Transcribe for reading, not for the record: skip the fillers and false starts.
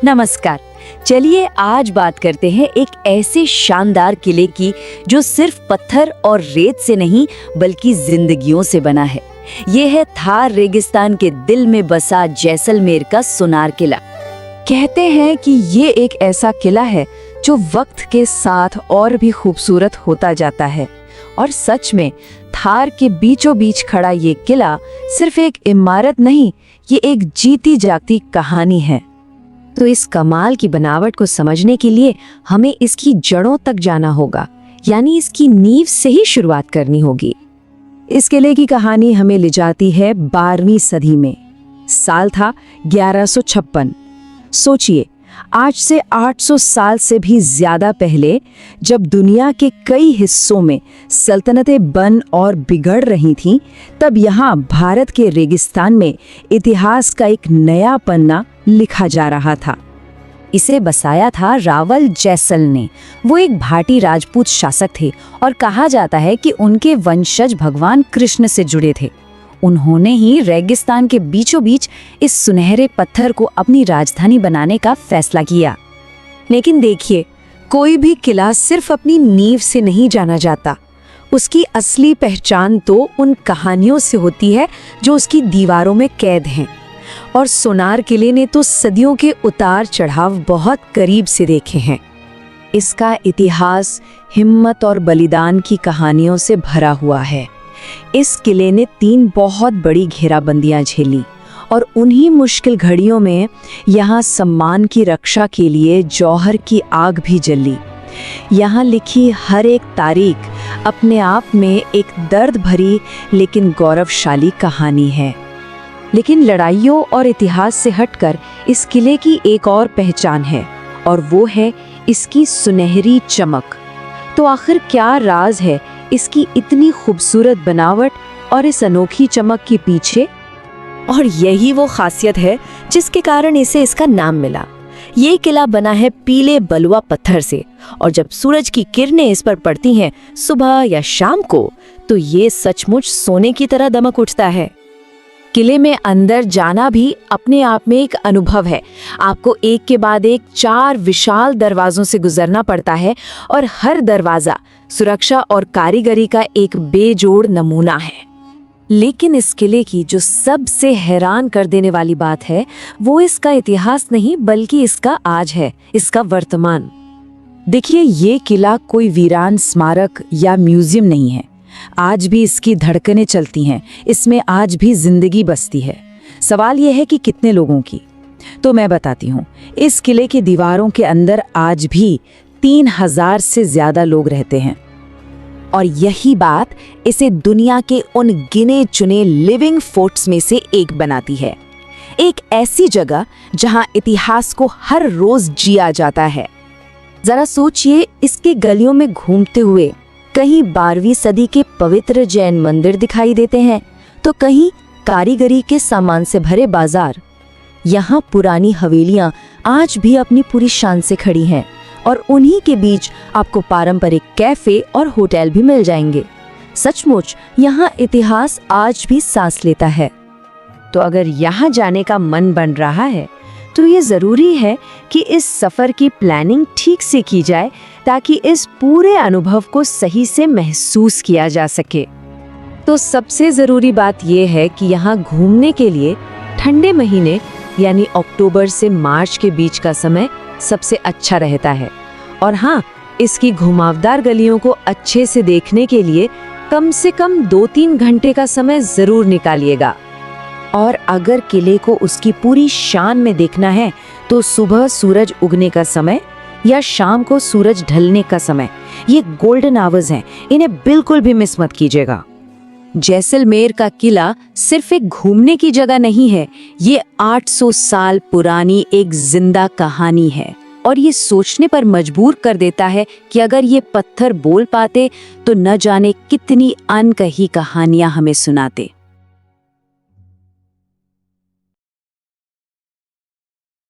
नमस्कार। चलिए आज बात करते हैं एक ऐसे शानदार किले की जो सिर्फ पत्थर और रेत से नहीं बल्कि जिंदगियों से बना है। ये है थार रेगिस्तान के दिल में बसा जैसलमेर का सोनार किला। कहते हैं कि ये एक ऐसा किला है जो वक्त के साथ और भी खूबसूरत होता जाता है। और सच में थार के बीचों बीच खड़ा ये किला सिर्फ एक इमारत नहीं, ये एक जीती जागती कहानी है। तो इस कमाल की बनावट को समझने के लिए हमें इसकी जड़ों तक जाना होगा, यानी इसकी नींव से ही शुरुआत करनी होगी। इस किले की कहानी हमें ले जाती है 12वीं सदी में। साल था 1156। सोचिए, आज से 800 साल से भी ज्यादा पहले, जब दुनिया के कई हिस्सों में सल्तनतें बन और बिगड़ रही थीं, तब यहाँ भारत के रेगिस्तान में इतिहास का एक नया पन्ना लिखा जा रहा था। इसे बसाया था रावल जैसल ने। वो एक भाटी राजपूत शासक थे और कहा जाता है कि उनके वंशज भगवान कृष्ण से जुड़े थे। उन्होंने ही रेगिस्तान के बीचों बीच इस सुनहरे पत्थर को अपनी राजधानी बनाने का फैसला किया। लेकिन देखिए, कोई भी किला सिर्फ अपनी नींव से नहीं जाना जाता। उसकी असली पहचान तो उन कहानियों से होती है जो उसकी दीवारों में कैद हैं। और सोनार किले ने तो सदियों के उतार चढ़ाव बहुत करीब से देखे हैं। इसका इतिहास हिम्मत और बलिदान की कहानियों से भरा हुआ है। इस किले ने 3 बहुत बड़ी घेराबंदियां झेली और उन्हीं मुश्किल घड़ियों में यहाँ सम्मान की रक्षा के लिए जौहर की आग भी जली। यहाँ लिखी हर एक तारीख अपने आप में एक दर्द भरी लेकिन गौरवशाली कहानी है। लेकिन लड़ाइयों और इतिहास से हटकर इस किले की एक और पहचान है, और वो है इसकी सुनहरी चमक। तो आखिर क्या राज है इसकी इतनी खूबसूरत बनावट और इस अनोखी चमक के पीछे? और यही वो खासियत है जिसके कारण इसे इसका नाम मिला। ये किला बना है पीले बलुआ पत्थर से, और जब सूरज की किरणें इस पर पड़ती हैं सुबह या शाम को, तो ये सचमुच सोने की तरह दमक उठता है। किले में अंदर जाना भी अपने आप में एक अनुभव है। आपको एक के बाद एक 4 विशाल दरवाजों से गुजरना पड़ता है, और हर दरवाजा सुरक्षा और कारीगरी का एक बेजोड़ नमूना है। लेकिन इस किले की जो सबसे हैरान कर देने वाली बात है, वो इसका इतिहास नहीं बल्कि इसका आज है, इसका वर्तमान। देखिए, ये किला कोई वीरान स्मारक या म्यूजियम नहीं है। आज भी इसकी धड़कनें चलती हैं, इसमें आज भी जिंदगी बसती है। सवाल यह है कि कितने लोगों की? तो मैं बताती हूँ। इस किले की दीवारों के अंदर आज भी 3000 से ज्यादा लोग रहते हैं। और यही बात इसे दुनिया के उन गिने चुने लिविंग फोर्ट्स में से एक बनाती है। एक ऐसी जगह जहां इतिहास को हर रोज जिया जाता है। जरा सोचिए, इसके गलियों में घूमते हुए कहीं 12वीं सदी के पवित्र जैन मंदिर दिखाई देते हैं, तो कहीं कारीगरी के सामान से भरे बाजार। यहाँ पुरानी हवेलियां आज भी अपनी पूरी शान से खड़ी हैं, और उन्हीं के बीच आपको पारंपरिक कैफे और होटल भी मिल जाएंगे। सचमुच यहाँ इतिहास आज भी सांस लेता है। तो अगर यहाँ जाने का मन बन रहा है, तो ये जरूरी है कि इस सफर की प्लानिंग ठीक से की जाए, ताकि इस पूरे अनुभव को सही से महसूस किया जा सके। तो सबसे जरूरी बात यह है कि यहाँ घूमने के लिए ठंडे महीने यानी अक्टूबर से मार्च के बीच का समय सबसे अच्छा रहता है। और हाँ, इसकी घुमावदार गलियों को अच्छे से देखने के लिए कम से कम 2-3 घंटे का समय जरूर निकालिएगा। और अगर किले को उसकी पूरी शान में देखना है, तो सुबह सूरज उगने का समय या शाम को सूरज ढलने का समय, ये गोल्डन आवर्स हैं। इन्हें बिल्कुल भी मिस मत कीजिएगा। जैसलमेर का किला सिर्फ एक घूमने की जगह नहीं है, ये 800 साल पुरानी एक जिंदा कहानी है। और ये सोचने पर मजबूर कर देता है कि अगर ये पत्थर बोल पाते तो न जाने कितनी अनकही कहानियां हमें सुनाते।